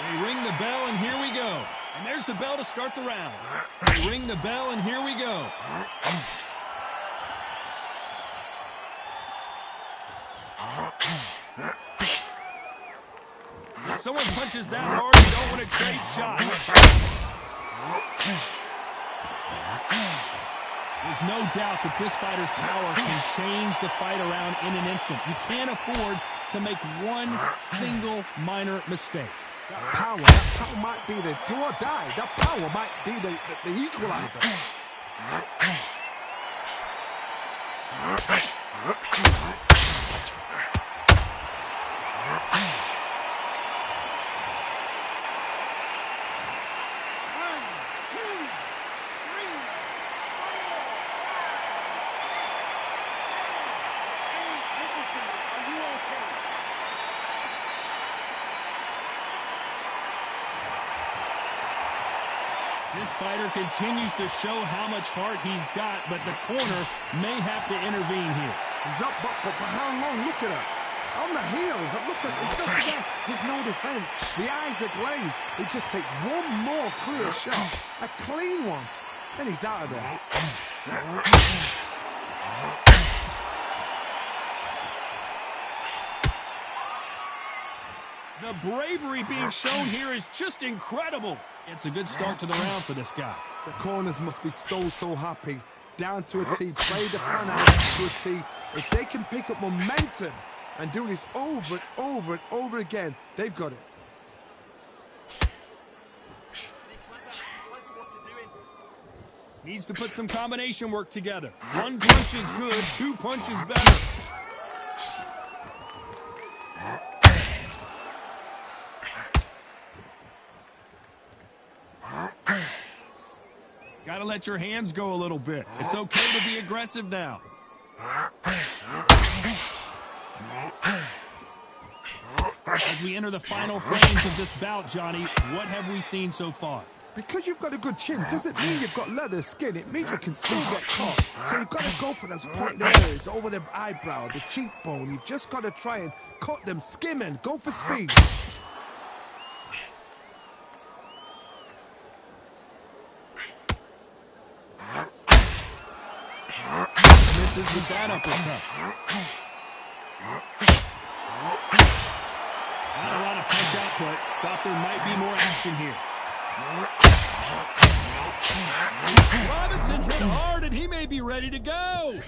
They ring the bell, and here we go. And there's the bell to start the round. They ring the bell, and here we go. If someone punches that hard, you don't want to trade shots. There's no doubt that this fighter's power can change the fight around in an instant. You can't afford to make one single minor mistake. That power might be the do or die. That power might be the equalizer. This fighter continues to show how much heart he's got, but the corner may have to intervene here. He's up, but for how long? Look at her. On the heels, it looks like it's just again. There's no defense. The eyes are glazed. It just takes one more clear shot. A clean one. Then he's out of there. The bravery being shown here is just incredible. It's a good start to the round for this guy. The corners must be so happy. Down to a T, play the plan out to a T. If they can pick up momentum and do this over and over and over again, they've got it. Needs to put some combination work together. One punch is good, two punches better. Gotta let your hands go a little bit. It's okay to be aggressive now. As we enter the final frames of this bout, Johnny, what have we seen so far? Because you've got a good chin doesn't mean you've got leather skin. It means you can still get caught. So you've got to go for those pointed areas over the eyebrow, the cheekbone. You've just got to try and cut them, skim and go for speed. Misses with that uppercut. Not a lot of punch output. Thought there might be more action here. Robinson hit hard, and he may be ready to go.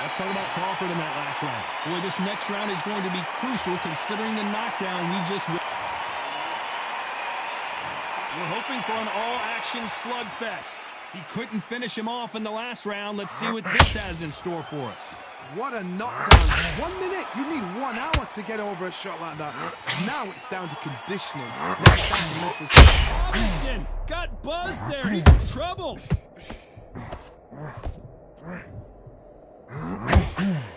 Let's talk about Crawford in that last round. Boy, this next round is going to be crucial considering the knockdown we just witnessed. We're hoping for an all-action slugfest. He couldn't finish him off in the last round. Let's see what this has in store for us. What a knockdown. 1 minute, you need 1 hour to get over a shot like that. Now it's down to conditioning. Robinson got buzzed there. He's in trouble.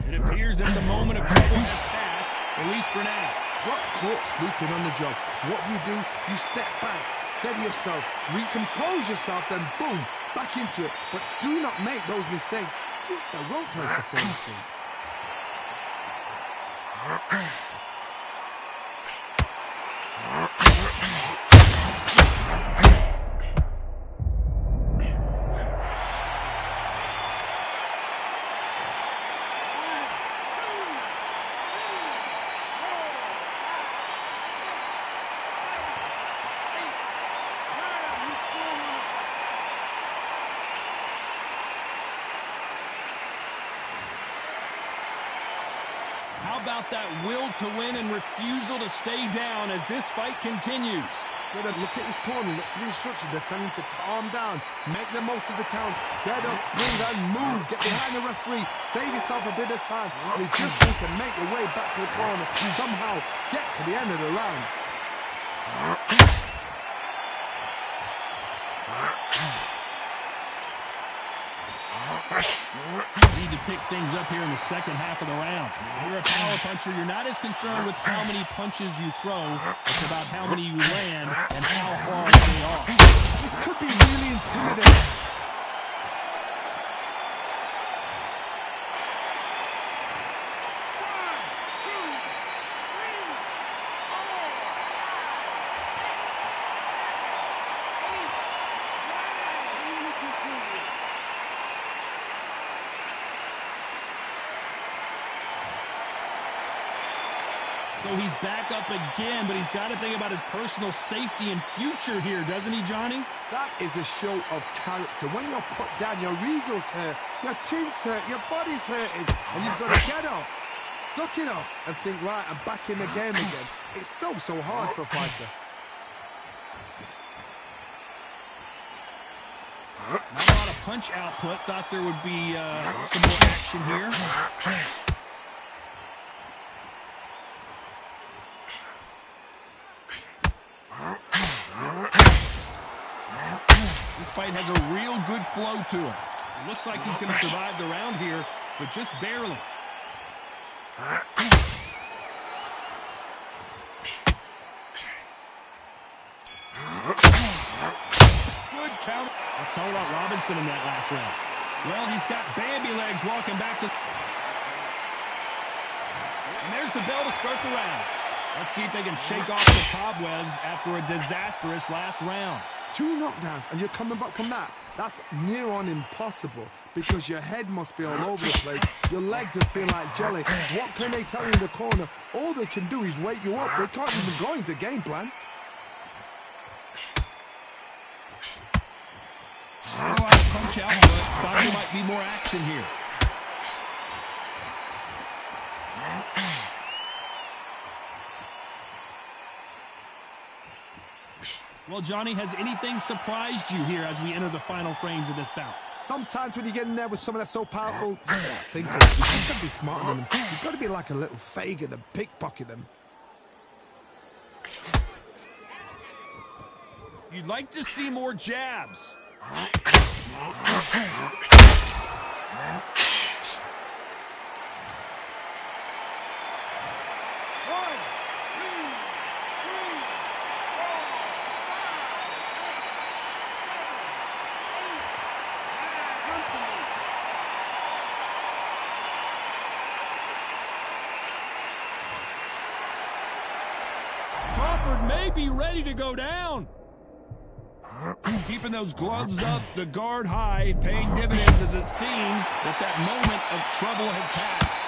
It appears that the moment of trouble has passed, at least for now. Got caught sleeping on the job. What do? You step back, steady yourself, recompose yourself, then boom, back into it. But do not make those mistakes. This is the wrong place to fall asleep. How about that will to win and refusal to stay down as this fight continues? Look at his corner, look for the instructions. They're telling him to calm down, make the most of the count, get up, breathe and move, get behind the referee, save yourself a bit of time. You just need to make your way back to the corner, somehow get to the end of the round. Need to pick things up here in the second half of the round. If you're a power puncher, you're not as concerned with how many punches you throw. It's about how many you land and how hard they are. This could be really intimidating. So he's back up again, but he's got to think about his personal safety and future here, doesn't he, Johnny? That is a show of character. When you're put down, your ego's hurt, your chin's hurt, your body's hurting, and you've got to get up, suck it up, and think, right, I'm back in the game again. It's so hard for a fighter. Not a lot of punch output. Thought there would be some more action here. This fight has a real good flow to it. It looks like he's going to survive the round here, but just barely. Good counter. Let's talk about Robinson in that last round. Well, he's got Bambi legs walking back to... And there's the bell to start the round. Let's see if they can shake off the cobwebs after a disastrous last round. 2 knockdowns, and you're coming back from that. That's near on impossible, because your head must be all over the place. Your legs are feeling like jelly. What can they tell you in the corner? All they can do is wake you up. They can't even go into game plan. Not a lot of punch out, but thought there might be more action here. Well, Johnny, has anything surprised you here as we enter the final frames of this bout? Sometimes when you get in there with someone that's so powerful, you've got to be smarter than them. You've got to be like a little Fagin and pickpocket them. You'd like to see more jabs. Crawford may be ready to go down. Keeping those gloves up, the guard high, paying dividends as it seems that moment of trouble has passed.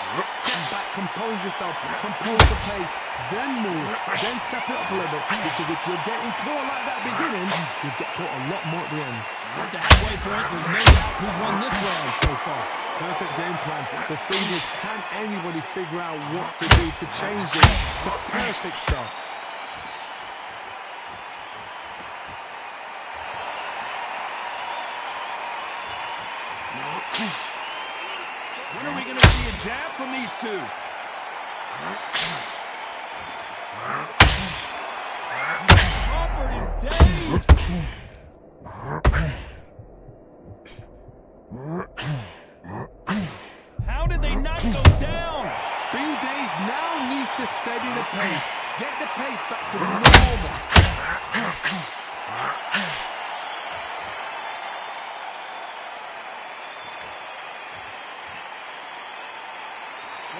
Step back, compose yourself, compose the pace, then move, then step it up a little bit. Because if you're getting caught like that beginning, you get caught a lot more at the end. At the halfway point, there's no doubt who's won this round so far. Perfect game plan. The thing is, can anybody figure out what to do to change it? It's a perfect start. When are we going to see a jab from these two? Crawford is dazed. How did they not go down? Being dazed now needs to steady the pace. Get the pace back to normal.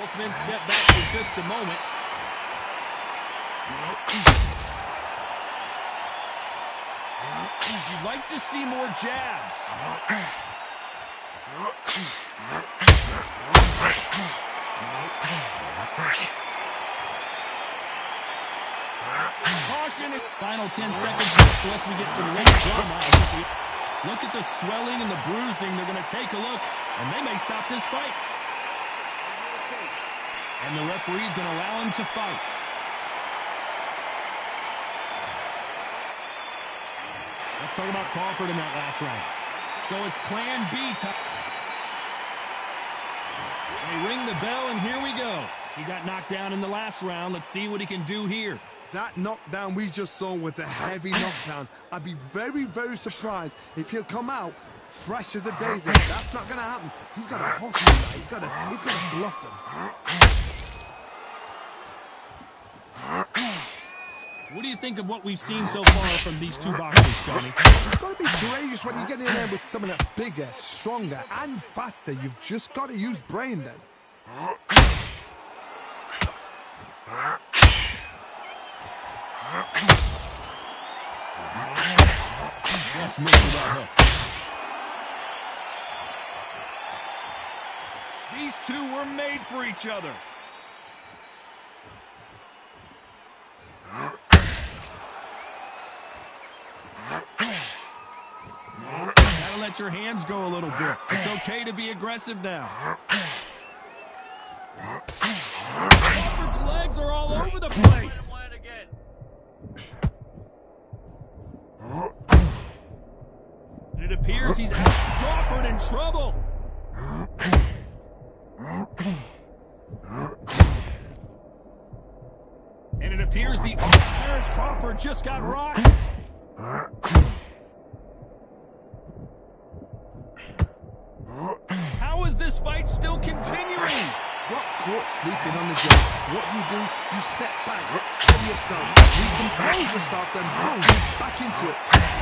Both men step back for just a moment. You'd like to see more jabs. Caution. Final 10 seconds unless we get some late drama. Look at the swelling and the bruising. They're going to take a look, and they may stop this fight. And the referee's going to allow him to fight. Let's talk about Crawford in that last round. So it's plan B time. They ring the bell, and here we go. He got knocked down in the last round. Let's see what he can do here. That knockdown we just saw was a heavy knockdown. I'd be very, very surprised if he'll come out fresh as a daisy. That's not going to happen. He's got to hustle that. He's got to bluff them. What do you think of what we've seen so far from these two boxers, Johnny? You've got to be courageous when you get in there with someone that's bigger, stronger, and faster. You've just got to use brain then. Just missed that hook. These two were made for each other. your hands go a little bit. It's okay to be aggressive now. Crawford's legs are all over the place. And it appears he's out. Crawford in trouble. And it appears the Terrence Crawford just got rocked. How is this fight still continuing? Got caught sleeping on the job. What do? You step back, steady yourself, recompose yourself, then boom, back into it.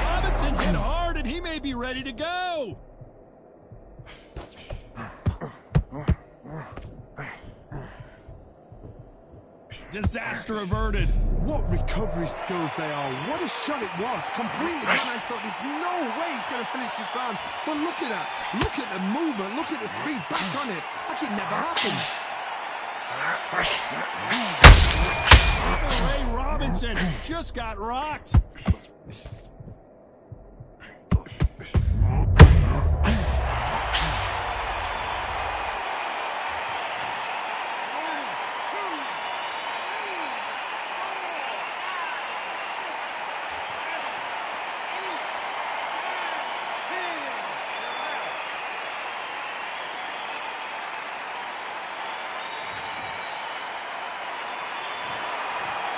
Robinson hit hard and he may be ready to go. Disaster averted. What recovery skills they are. What a shot it was. Completed when I thought there's no way he's going to finish this round. But look at that. Look at the movement. Look at the speed. Back on it. Like it never happened. Ray Robinson just got rocked.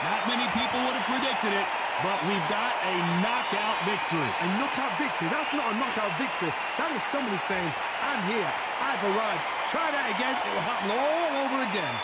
Not many people would have predicted it, but we've got a knockout victory. A knockout victory? That's not a knockout victory. That is somebody saying, I'm here, I've arrived. Try that again, it will happen all over again.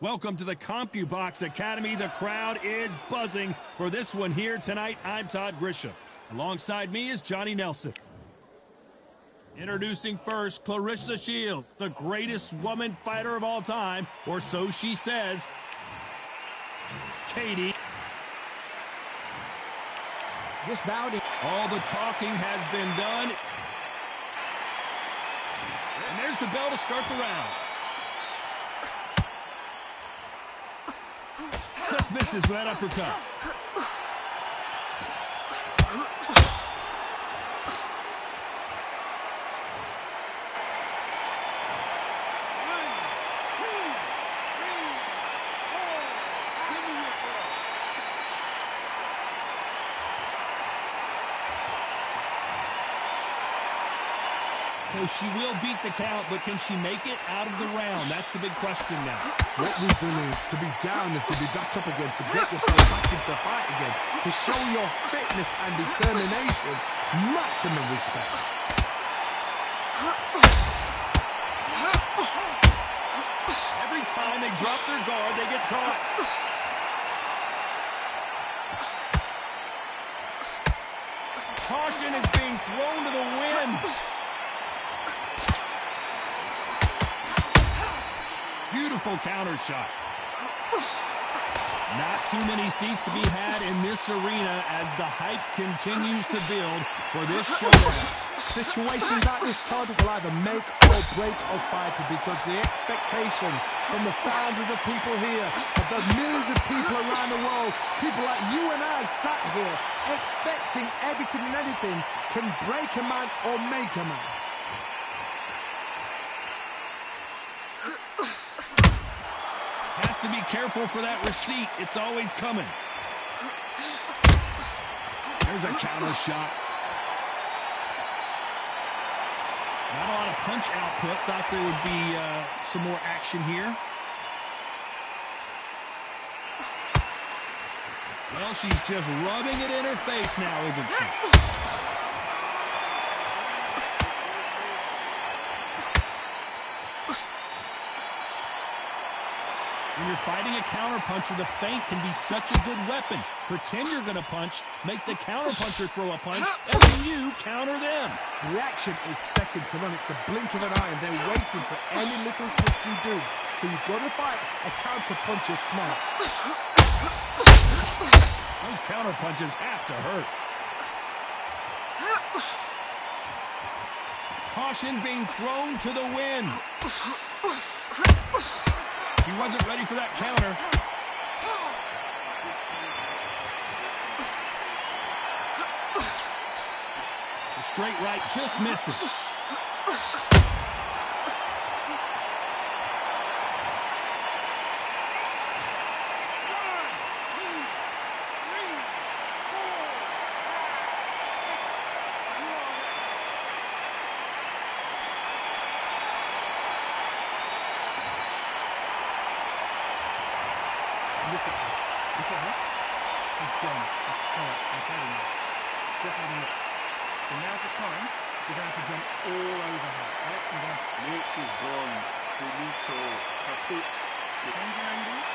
Welcome to the CompuBox Academy. The crowd is buzzing for this one here tonight. I'm Todd Grisham. Alongside me is Johnny Nelson. Introducing first, Clarissa Shields, the greatest woman fighter of all time, or so she says. Katie. This bout, all the talking has been done. And there's the bell to start the round. Just misses with that uppercut. So she will beat the count, but can she make it out of the round? That's the big question now. What wisdom is to be down and to be back up again, to get yourself back into fight again, to show your fitness and determination. Maximum respect. Every time they drop their guard, they get caught. Caution is being thrown to the wind. Beautiful counter shot. Not too many seats to be had in this arena as the hype continues to build for this showdown. Situations like this, Todd, will either make or break a fighter because the expectation from the thousands of people here, of the millions of people around the world, people like you and I sat here expecting everything and anything, can break a man or make a man. Has to be careful for that receipt. It's always coming. There's a counter shot. Not a lot of punch output. Thought there would be some more action here. Well, she's just rubbing it in her face now, isn't she? When you're fighting a counterpuncher, the feint can be such a good weapon. Pretend you're going to punch, make the counterpuncher throw a punch, and then you counter them. Reaction is second to none. It's the blink of an eye, and they're waiting for any little twist you do. So you've got to fight a counterpuncher smart. Those counterpunches have to hurt. Caution being thrown to the wind. He wasn't ready for that counter. The straight right just misses. Look at her. She's gone. She's hurt. I'm telling you. Just had a look. So now's the time. We're going to have to jump all over her. Right? We're going to... Nate is gone. Finito. Kaput. Change your angles.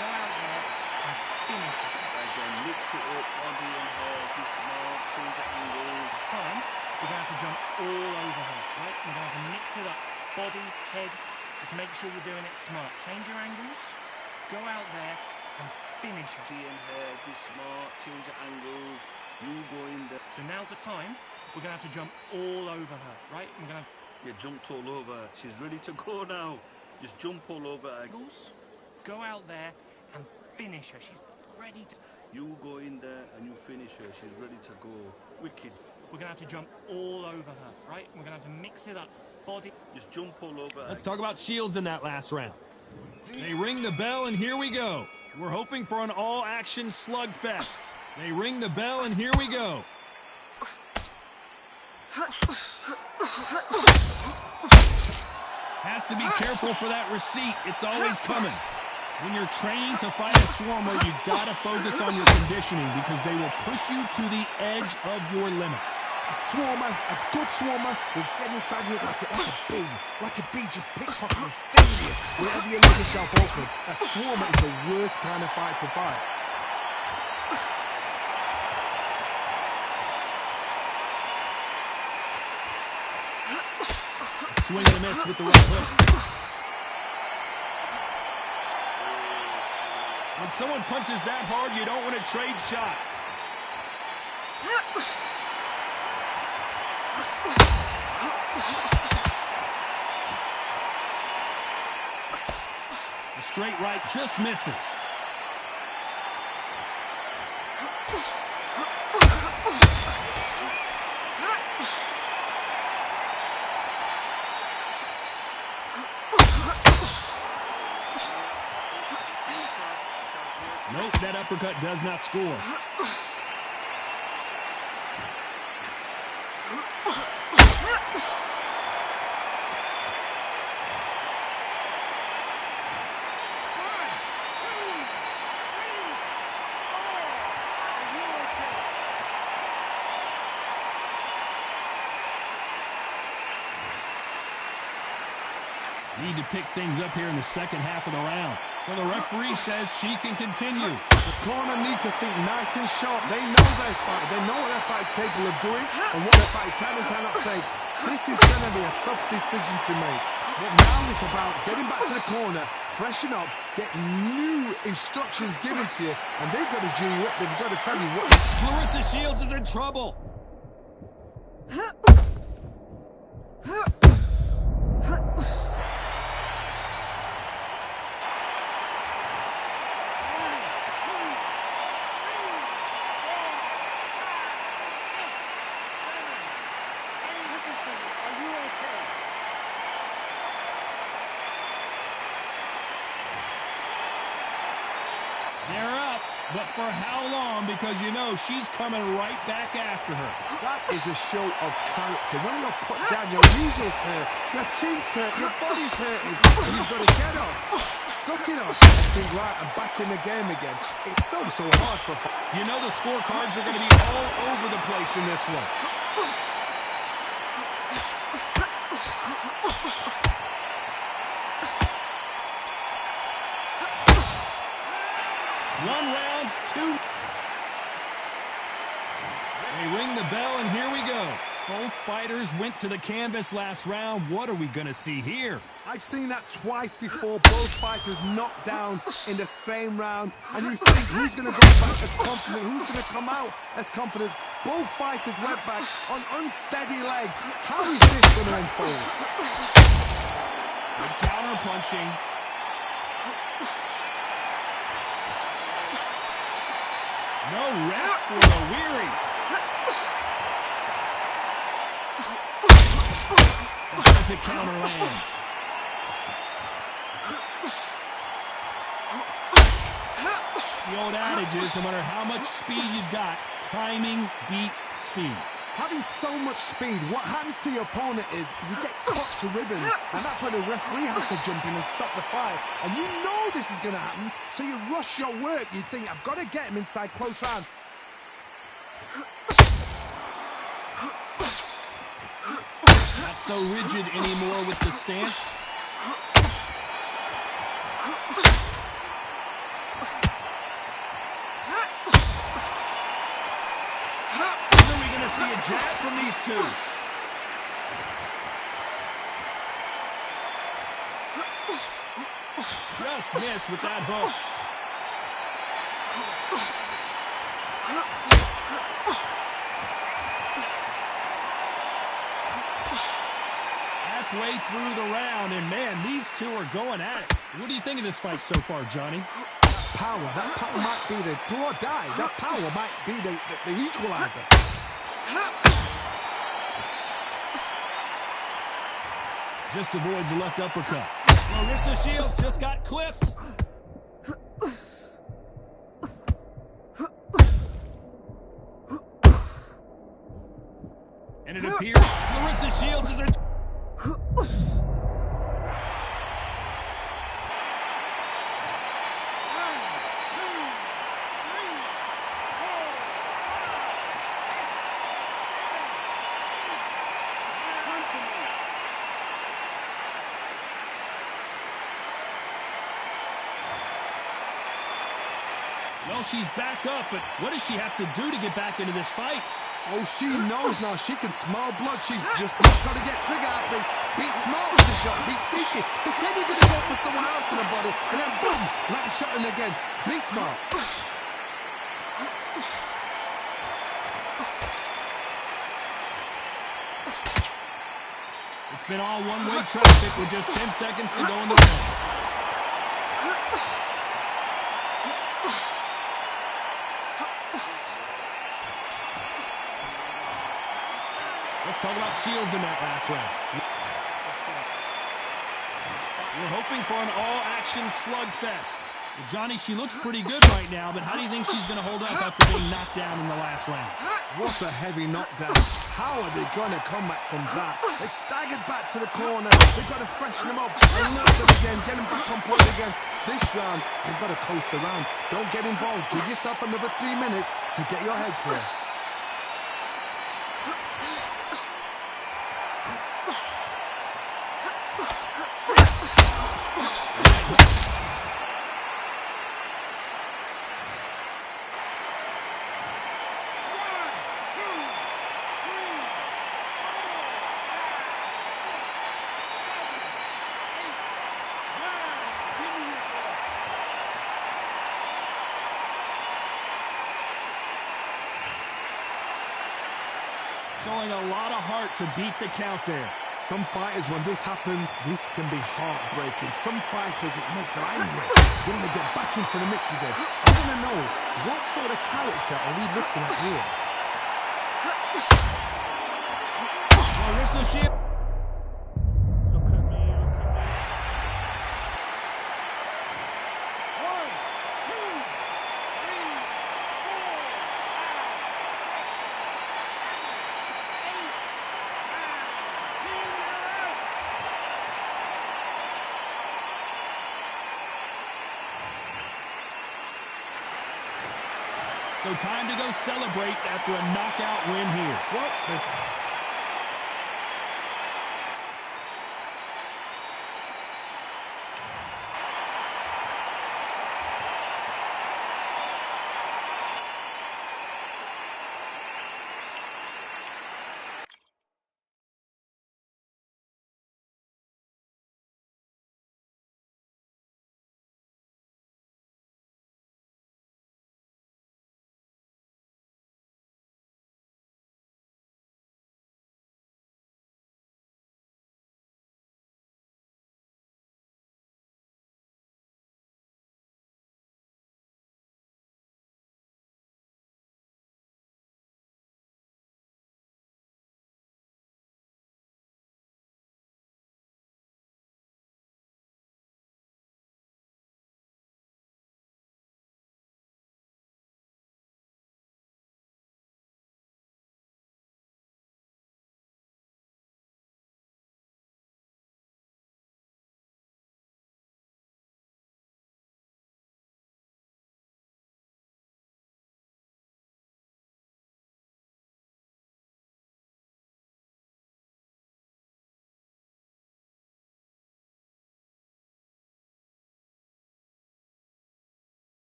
Go out there and finish it. Again, mix it up. Body and head. Be smart. Change the angles. Time. We're going to have to jump all over her. Right? We're going to have to mix it up. Body, head. Just make sure you're doing it smart. Change your angles. Go out there and finish her. Body and head. Be smart. Change the angles. You go in there. So now's the time. We're going to have to jump all over her, right? We're going to... You jumped all over her. She's ready to go now. Just jump all over her. Go out there and finish her. She's ready to... You go in there and you finish her. She's ready to go. Wicked. We're going to have to jump all over her, right? We're going to have to mix it up. Body... Just jump all over her. Let's talk about Shields in that last round. They ring the bell, and here we go. We're hoping for an all-action slugfest. They ring the bell, and here we go. Has to be careful for that receipt. It's always coming. When you're training to fight a swarmer, you gotta focus on your conditioning because they will push you to the edge of your limits. A swarmer, a good swarmer, will get inside you like a bee, just pickpocket and sting you wherever you leave yourself open. A swarmer is the worst kind of fight to fight. swing and a miss with the right hook. When someone punches that hard, you don't want to trade shots. The straight right just misses. Nope, that uppercut does not score. Need to pick things up here in the second half of the round. So the referee says she can continue. The corner need to think nice and sharp. They know their fight. They know what their fight is capable of doing and what their fight can and cannot take. This is going to be a tough decision to make. But now it's about getting back to the corner, freshen up, get new instructions given to you, and they've got to G you up. They've got to tell you what. Clarissa Shields is in trouble. They're up, but for how long? Because you know she's coming right back after her. That is a show of character. When you're put down, your ego's hurt, your chin's hurt, your body's hurting, and you've got to get up, suck it up, and think, right, I'm back in the game again. It's so hard for... You know the scorecards are going to be all over the place in this one. One round, two. They ring the bell, and here we go. Both fighters went to the canvas last round. What are we going to see here? I've seen that twice before. Both fighters knocked down in the same round. And you think, who's going to go back as confident? Who's going to come out as confident? Both fighters went back on unsteady legs. How is this going to unfold? Good counter punching. No rest for the weary. The perfect counter lands. The old adage is no matter how much speed you've got, timing beats speed. Having so much speed, what happens to your opponent is you get cut to ribbons, and that's where the referee has to jump in and stop the fight. And you know this is going to happen, so you rush your work. You think, I've got to get him inside close round. Not so rigid anymore with the stance. See a jab from these two. Just missed with that hook. Halfway through the round, and man, these two are going at it. What do you think of this fight so far, Johnny? That power might be the do or die. That power might be the equalizer. Just avoids the left uppercut. Clarissa Shields just got clipped. And it appears Clarissa Shields is a... Well, she's back up, but what does she have to do to get back into this fight? Oh, she knows now. She can smell blood. She's just not got to get trigger happy. Be smart with the shot. Be sneaky. Pretend you're going to go for someone else in the body, and then boom, let the shot in again. Be smart. It's been all one-way traffic with just 10 seconds to go in the round. Let's talk about Shields in that last round. We're hoping for an all-action slugfest. Well, Johnny, she looks pretty good right now, but how do you think she's going to hold up after being knocked down in the last round? What a heavy knockdown. How are they going to come back from that? They've staggered back to the corner. They've got to freshen them up, alert them again, get them back on point again. This round, they've got to coast around. Don't get involved. Give yourself another 3 minutes to get your head clear. Showing a lot of heart to beat the count there. Some fighters, when this happens, this can be heartbreaking. Some fighters, it makes them angry. They want to get back into the mix again. I want to know, what sort of character are we looking at here? Marissa Shields. Look at me, look at me. 1, 2, 3, 4, 5, 6, 7, 8, 9, 10. So time to go celebrate after a knockout win here. Well, there's...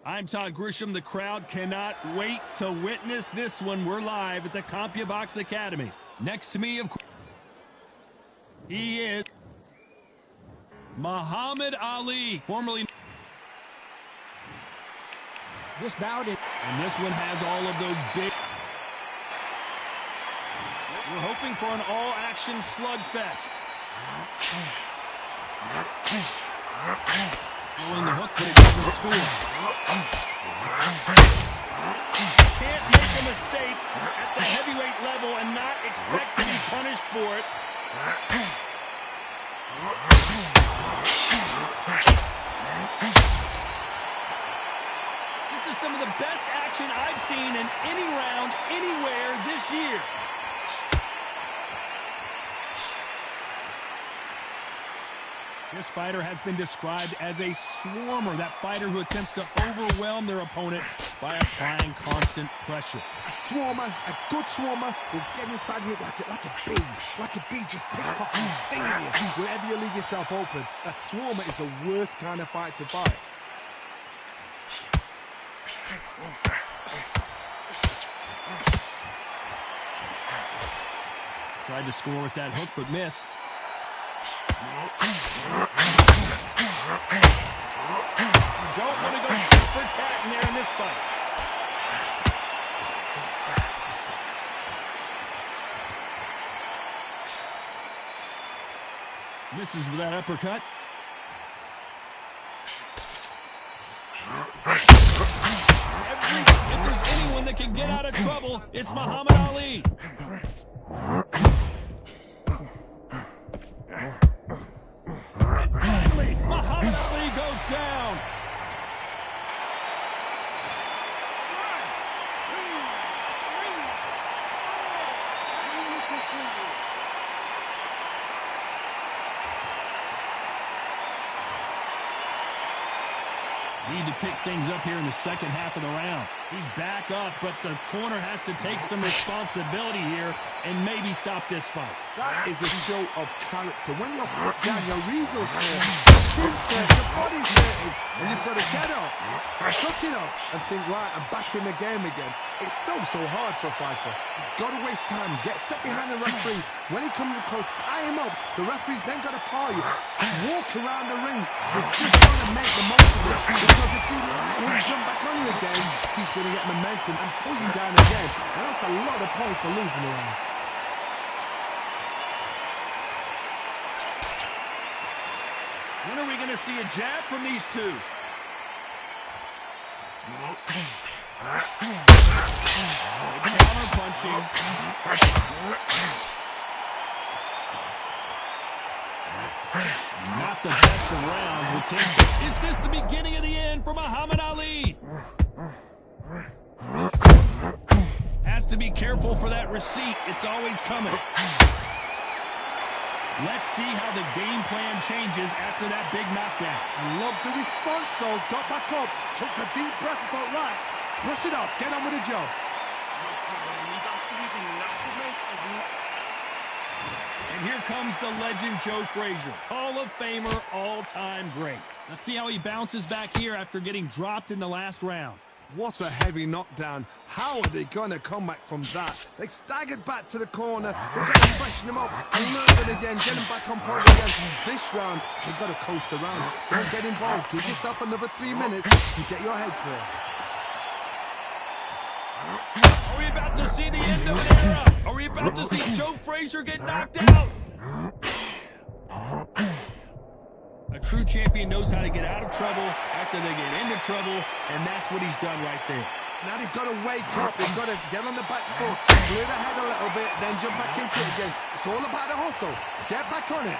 I'm Todd Grisham. The crowd cannot wait to witness this one. We're live at the CompuBox Academy. Next to me, of course, he is Muhammad Ali, formerly. This bout is... And this one has all of those big... We're hoping for an all-action slugfest. Throwing the hook, but it doesn't score. Can't make a mistake at the heavyweight level and not expect to be punished for it. This is some of the best action I've seen in any round anywhere this year. This fighter has been described as a swarmer, that fighter who attempts to overwhelm their opponent by applying constant pressure. A swarmer, a good swarmer, will get inside you like a bee just pickpocket and sting you wherever you leave yourself open. A swarmer is the worst kind of fight to fight. Tried to score with that hook, but missed. You don't want to go tit for tat in there in this fight. Misses with that uppercut. If there's anyone that can get out of trouble, it's Muhammad Ali. And finally, Muhammad Ali goes down. Need to pick things up here in the second half of the round. He's back up, but the corner has to take some responsibility here and maybe stop this fight. That is a show of character. When you're put down, your ego's hurt, your chin's hurt, your body's hurting, and you've got to get up, shut it up, and think, right, I'm back in the game again. It's so hard for a fighter. He's got to waste time, step behind the referee. When he comes close, tie him up. The referee's then got to paw you. Walk around the ring. You've just got to make the most of it. Because if you let him jump back on you again, he's going to get momentum and pull you down again. And that's a lot of points to lose in the round. When are we going to see a jab from these two? Counter punching. Not the best of rounds with tension. Is this the beginning of the end for Muhammad Ali? Has to be careful for that receipt. It's always coming. Let's see how the game plan changes after that big knockdown. I love the response, though. Got back up, took a deep breath and thought, right, brush it off, get on with the job. He's absolutely knackered, mate. And here comes the legend Joe Frazier, Hall of Famer, all-time great. Let's see how he bounces back here after getting dropped in the last round. What a heavy knockdown. How are they going to come back from that? They staggered back to the corner. They've got to freshen them up and learn them again, get them back on point again. This round, they've got to coast around. Don't get involved. Give yourself another 3 minutes to get your head clear. Are we about to see the end of an era? Are we about to see Joe Frazier get knocked out? A true champion knows how to get out of trouble after they get into trouble, and that's what he's done right there. Now they've got to wake up. They've got to get on the back foot, clear the head a little bit, then jump back into it again. It's all about the hustle. Get back on it.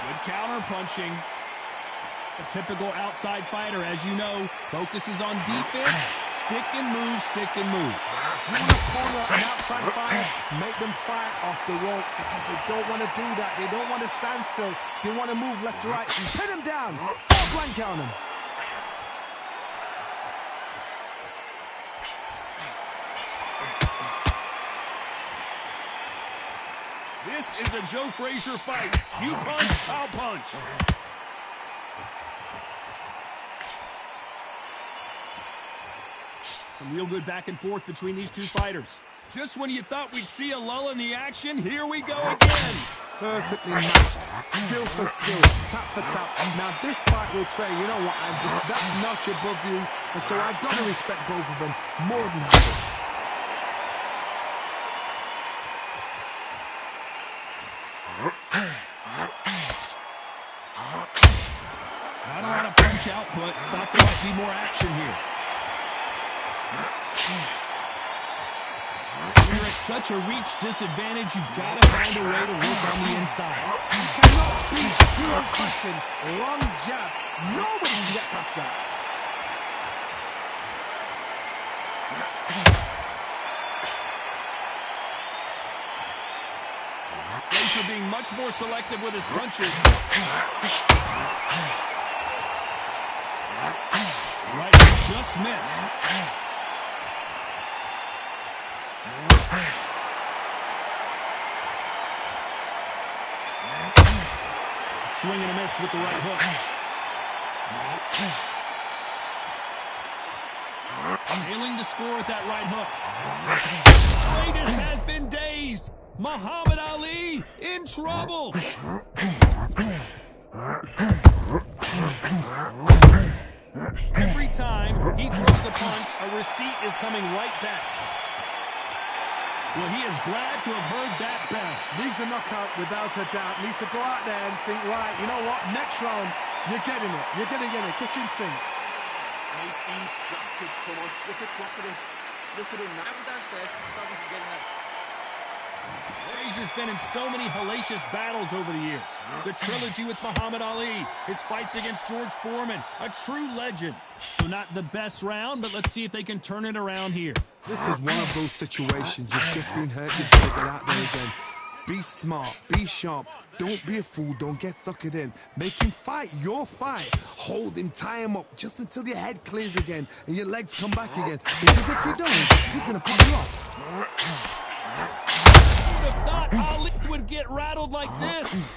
Good counter punching. A typical outside fighter, as you know, focuses on defense. Stick and move, stick and move. You want to corner an outside fighter, make them fight off the rope because they don't want to do that. They don't want to stand still. They want to move left to right. Pin them down. 4 blank on them. This is a Joe Frazier fight. You punch, I'll punch. Some real good back and forth between these two fighters. Just when you thought we'd see a lull in the action, here we go again. Perfectly matched. Skill for skill. Tap for tap. Now this fight will say, you know what, I'm just that notch above you, and so I've got to respect both of them more than happy. Not a lot of punch output. Thought there might be more action here. at such a reach disadvantage, you've got to find a way to work on the inside. You cannot beat a true old-fashioned long jab. Nobody can get past that. Frazier being much more selective with his punches. Right, just missed. Swing and a miss with the right hook. Failing to score with that right hook. Greatest has been dazed. Muhammad Ali in trouble. Every time he throws a punch, a receipt is coming right back. Well, he is glad to have heard that bell. Needs a knockout without a doubt. Needs to go out there and think, right, you know what, next round, you're getting it. You're going to get it. Kitchen sink. He's such a, come on, look across at him. Look at him now downstairs. Stop him from getting that. Frazier's been in so many hellacious battles over the years. The trilogy with Muhammad Ali, his fights against George Foreman, a true legend. So not the best round, but let's see if they can turn it around here. This is one of those situations. You've just been hurt. You've got to get out there again. Be smart. Be sharp. Don't be a fool. Don't get suckered in. Make him fight your fight. Hold him. Tie him up just until your head clears again and your legs come back again. Because if you don't, he's going to put you off. I would have thought Ali would get rattled like this.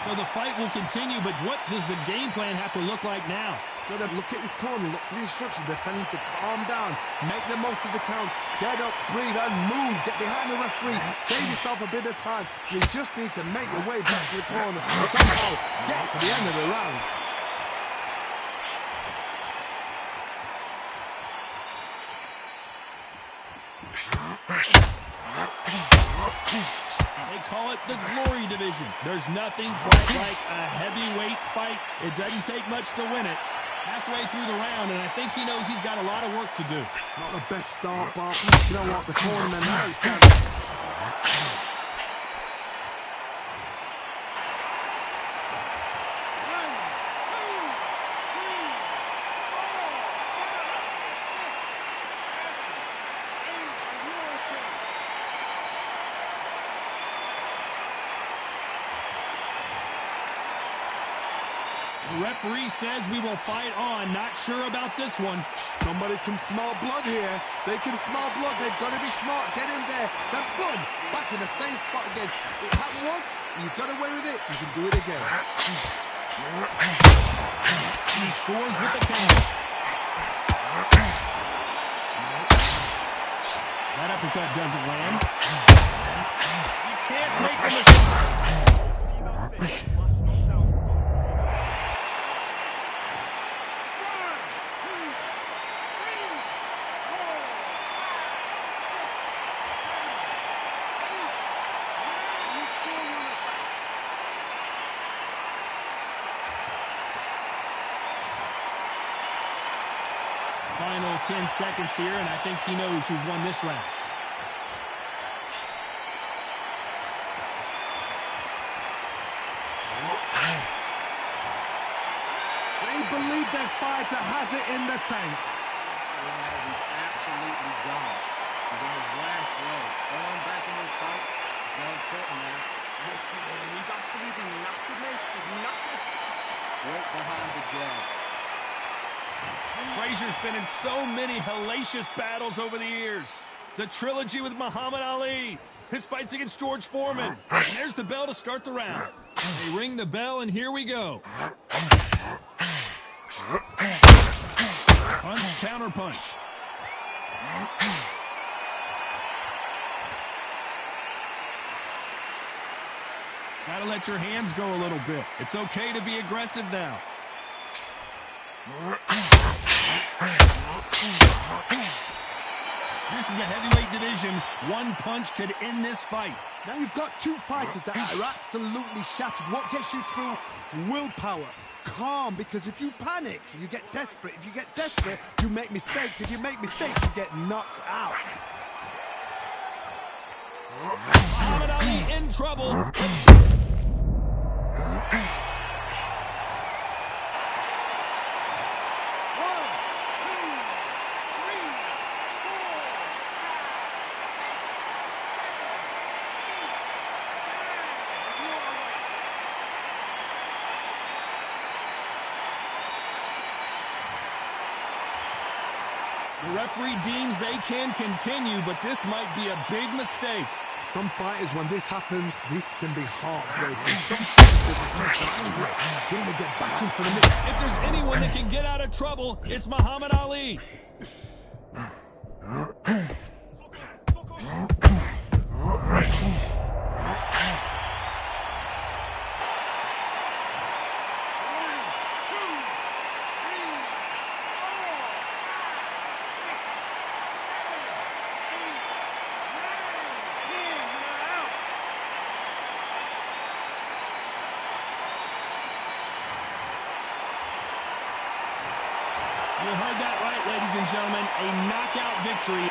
So the fight will continue, but what does the game plan have to look like now? Gotta look at his corner, look for the instructions. They're telling him to calm down, make the most of the count, get up, breathe, and move. Get behind the referee, save yourself a bit of time. You just need to make your way back to the corner and somehow get to the end of the round. They call it the glory division. There's nothing quite like a heavyweight fight. It doesn't take much to win it. Halfway through the round, and I think he knows he's got a lot of work to do. Not the best start, but you know what? The cornerman now is down. The referee says we will fight on. Not sure about this one. Somebody can smell blood here. They can smell blood. They've got to be smart. Get in there. Then boom, back in the same spot again. It happened once. You got away with it. You can do it again. He scores with the counter. That uppercut doesn't land. You can't make a mistake. Final 10 seconds here, and I think he knows who's won this round. They believe their fighter has it in the tank. Yeah, he's absolutely gone. He's on his last leg. Going back in the fight is not important now. Look at him. He's absolutely knackered, mate. He's knackered. Right behind the jab. Frazier's been in so many hellacious battles over the years. The trilogy with Muhammad Ali, his fights against George Foreman. And there's the bell to start the round. They ring the bell, and here we go. Punch, counter punch. Gotta let your hands go a little bit. It's okay to be aggressive now. This is the heavyweight division. One punch could end this fight. Now you've got two fighters that are absolutely shattered. What gets you through? Willpower. Calm, because if you panic, you get desperate. If you get desperate, you make mistakes. If you make mistakes, you get knocked out. Muhammad Ali in trouble. The referee deems they can continue, but this might be a big mistake. Some fighters, when this happens, this can be heartbreaking. Some fighters are going to get back into the mix. If there's anyone that can get out of trouble, it's Muhammad Ali. You heard that right, ladies and gentlemen. A knockout victory.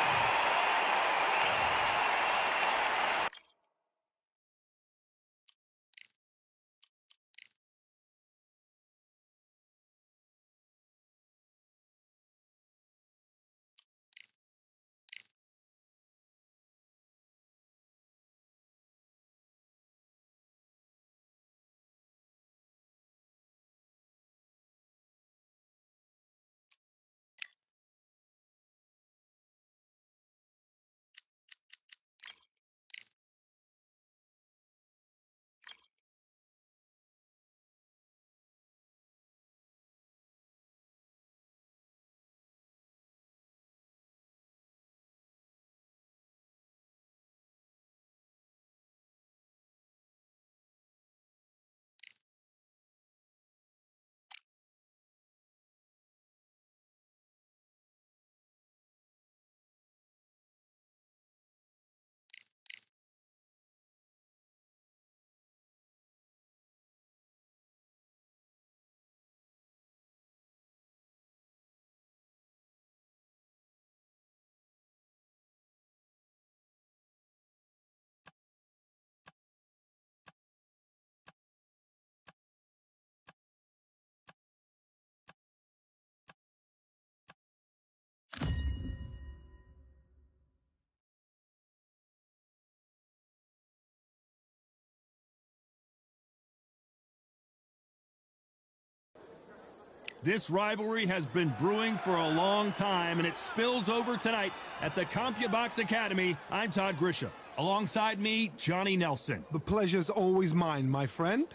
This rivalry has been brewing for a long time, and it spills over tonight at the CompuBox Academy. I'm Todd Grisham. Alongside me, Johnny Nelson. The pleasure's always mine, my friend.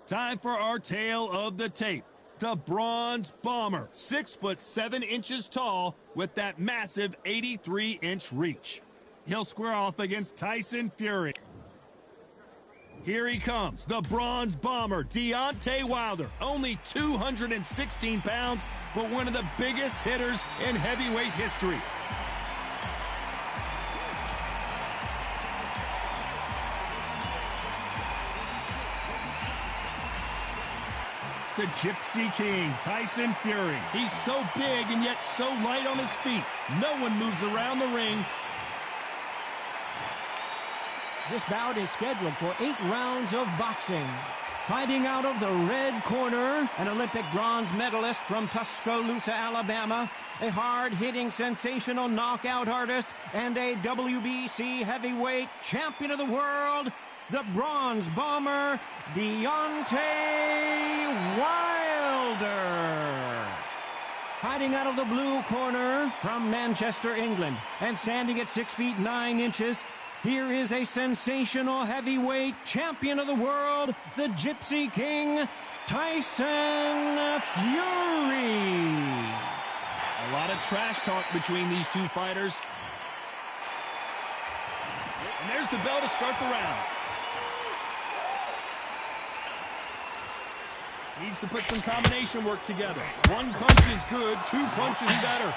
Time for our tale of the tape. The Bronze Bomber, 6'7" tall with that massive 83-inch reach. He'll square off against Tyson Fury. Here he comes, the Bronze Bomber, Deontay Wilder. Only 216 pounds, but one of the biggest hitters in heavyweight history. The Gypsy King, Tyson Fury. He's so big and yet so light on his feet. No one moves around the ring. This bout is scheduled for 8 rounds of boxing. Fighting out of the red corner, an Olympic bronze medalist from Tuscaloosa, Alabama, a hard-hitting, sensational knockout artist, and a WBC heavyweight champion of the world, the Bronze Bomber, Deontay Wilder. Fighting out of the blue corner from Manchester, England, and standing at 6 feet 9 inches, here is a sensational heavyweight champion of the world, the Gypsy King, Tyson Fury. A lot of trash talk between these two fighters. And there's the bell to start the round. Needs to put some combination work together. One punch is good, two punches better.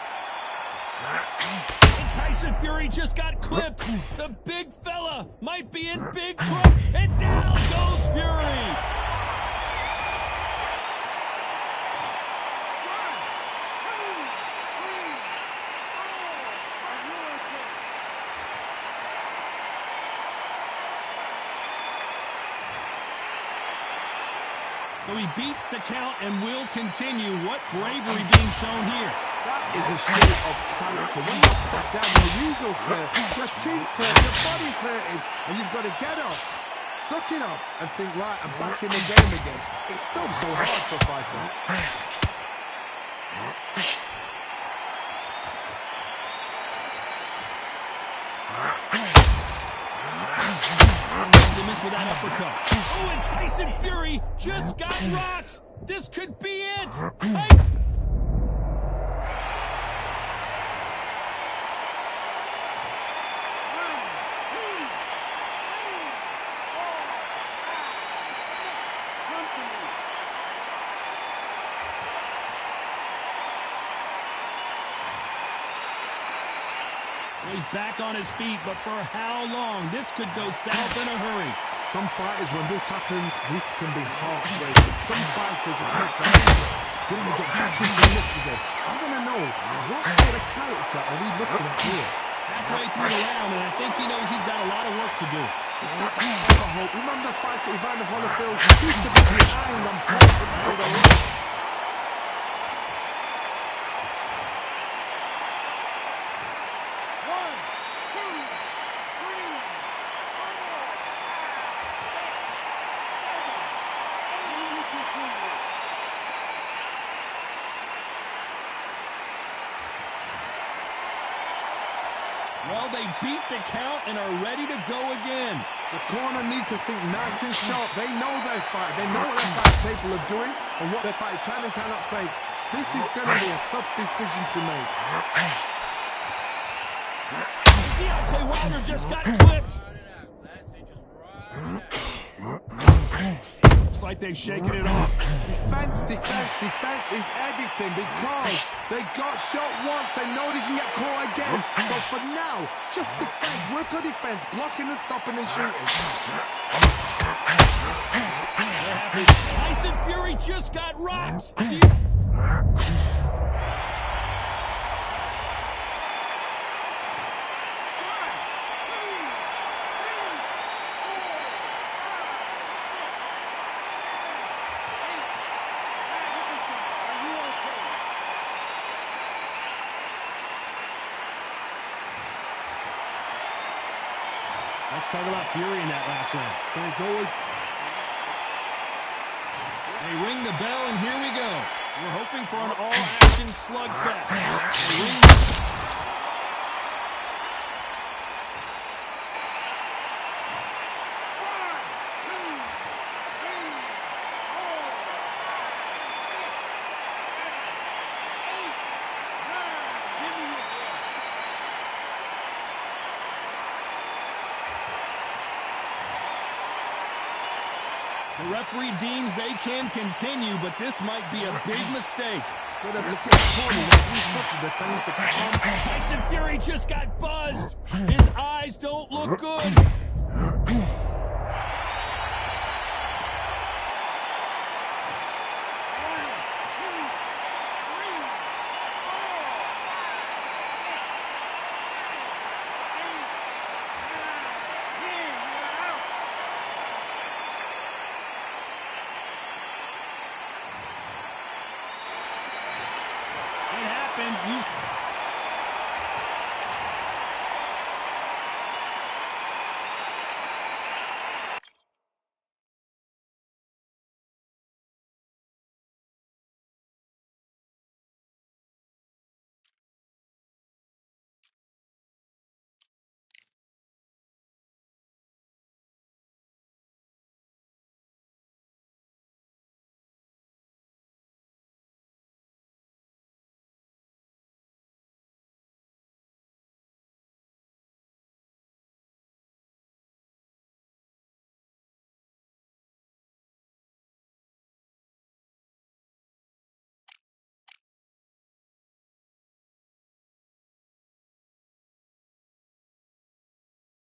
And Tyson Fury just got clipped. The big fella might be in big trouble. And down goes Fury. So he beats the count and will continue. What bravery being shown here. That is a show of character. When you put down, your eagles hurt, your chin's hurt, your body's hurting, and you've got to get up, suck it up, and think, right, I'm back in the game again. It's so hard for a fighter. To miss with that uppercut. Oh, and Tyson Fury just got rocked. This could be it. He's back on his feet, but for how long? This could go south in a hurry. Some fighters, when this happens, this can be heartbreaking. Some fighters, it makes them going to get back into the mix again. I want to know, what sort of character are we looking at here? Halfway through the round, and I think he knows he's got a lot of work to do. Remember the fight at Evander Holyfield? He used to be behind on punches until the last. Well, they beat the count and are ready to go again. The corner need to think nice and sharp. They know their fight. They know what their fight's capable of doing and what their fight can and cannot take. This is going to be a tough decision to make. Deontay Wilder just got clipped. Looks like they've shaken it off. Defense, defense, defense is everything because they got shot once. They know they can get caught again. So for now, just defense. Work on defense, blocking and stopping and shooting. Tyson Fury just got rocked. Let's talk about Fury in that last round. There's always... They ring the bell, and here we go. We're hoping for an all-action slugfest. They ring the... The referee deems they can continue, but this might be a big mistake. Look at the corner. They're telling him to come. Tyson Fury just got buzzed. His eyes don't look good.